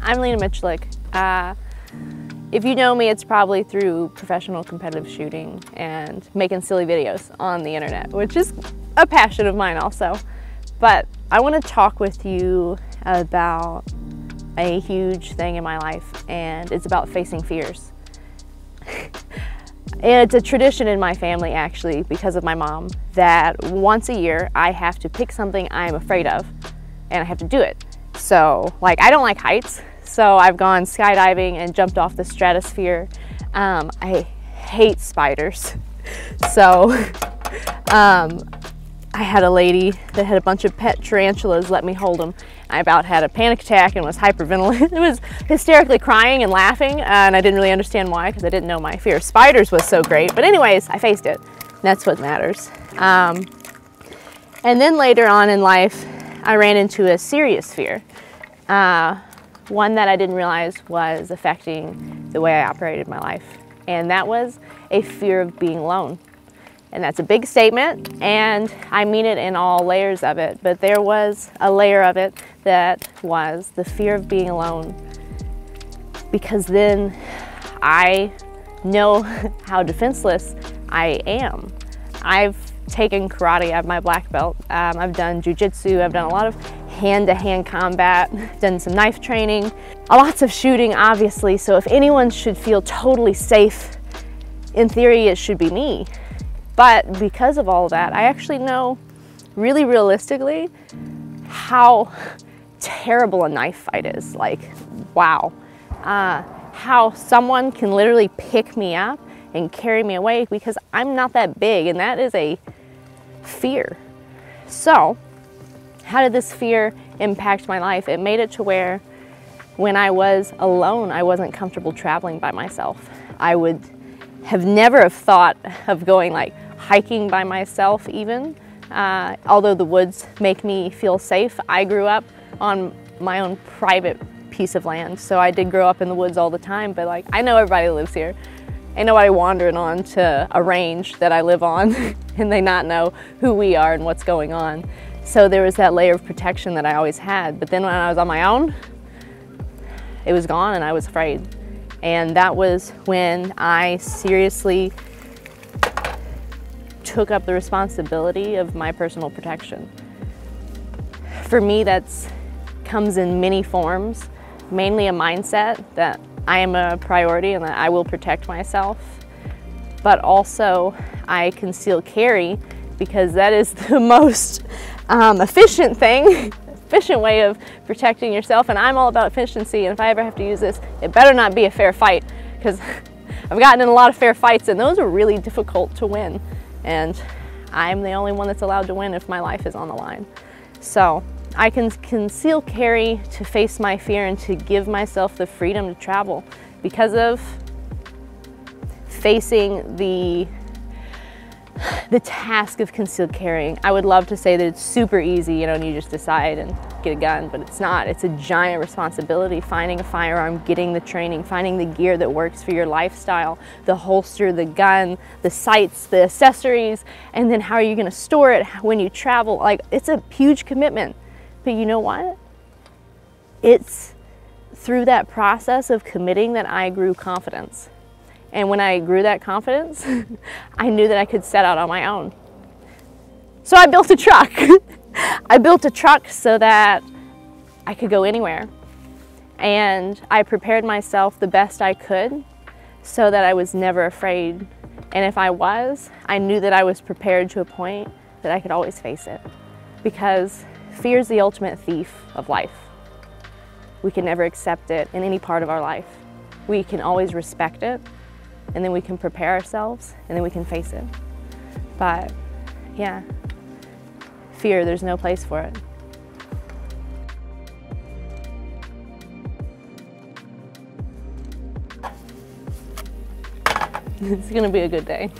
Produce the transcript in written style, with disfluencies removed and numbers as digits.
I'm Lena Miculek. If you know me, it's probably through professional competitive shooting and making silly videos on the internet, which is a passion of mine also. But I want to talk with you about a huge thing in my life, and it's about facing fears. And it's a tradition in my family, actually, because of my mom, that once a year I have to pick something I'm afraid of and I have to do it. So, like, I don't like heights, so I've gone skydiving and jumped off the stratosphere. I hate spiders. So I had a lady that had a bunch of pet tarantulas let me hold them. I about had a panic attack and was hyperventilating. I was hysterically crying and laughing, and I didn't really understand why, because I didn't know my fear of spiders was so great. But anyways, I faced it. That's what matters. And then later on in life, I ran into a serious fear. One that I didn't realize was affecting the way I operated my life. And that was a fear of being alone. And that's a big statement, and I mean it in all layers of it, but there was a layer of it that was the fear of being alone. Because then I know how defenseless I am. I've taken karate, I have my black belt, I've done jujitsu, I've done a lot of hand-to-hand combat, done some knife training, lots of shooting obviously, so if anyone should feel totally safe, in theory it should be me. But because of all of that, I actually know really realistically how terrible a knife fight is. Like, wow. How someone can literally pick me up and carry me away because I'm not that big, and that is a fear. So, how did this fear impact my life? It made it to where when I was alone, I wasn't comfortable traveling by myself. I would have never thought of going like hiking by myself even. Although the woods make me feel safe, I grew up on my own private piece of land. So I did grow up in the woods all the time, but like I know everybody that lives here. Ain't nobody wandering on to a range that I live on and they not know who we are and what's going on. So there was that layer of protection that I always had. But then when I was on my own, it was gone and I was afraid. And that was when I seriously took up the responsibility of my personal protection. For me, that's comes in many forms, mainly a mindset that I am a priority and that I will protect myself, but also I conceal carry because that is the most efficient way of protecting yourself, and I'm all about efficiency, and if I ever have to use this, it better not be a fair fight, because I've gotten in a lot of fair fights and those are really difficult to win. And I'm the only one that's allowed to win if my life is on the line. So I can conceal carry to face my fear and to give myself the freedom to travel because of facing the task of concealed carrying. I would love to say that it's super easy, you know, and you just decide and get a gun, but it's not. It's a giant responsibility, finding a firearm, getting the training, finding the gear that works for your lifestyle, the holster, the gun, the sights, the accessories, and then how are you gonna store it when you travel? Like, it's a huge commitment. But you know what? It's through that process of committing that I grew confidence. And when I grew that confidence, I knew that I could set out on my own. So I built a truck. I built a truck so that I could go anywhere. And I prepared myself the best I could so that I was never afraid. And if I was, I knew that I was prepared to a point that I could always face it. Because fear is the ultimate thief of life. We can never accept it in any part of our life. We can always respect it, and then we can prepare ourselves, and then we can face it. But yeah, fear, there's no place for it. It's gonna be a good day.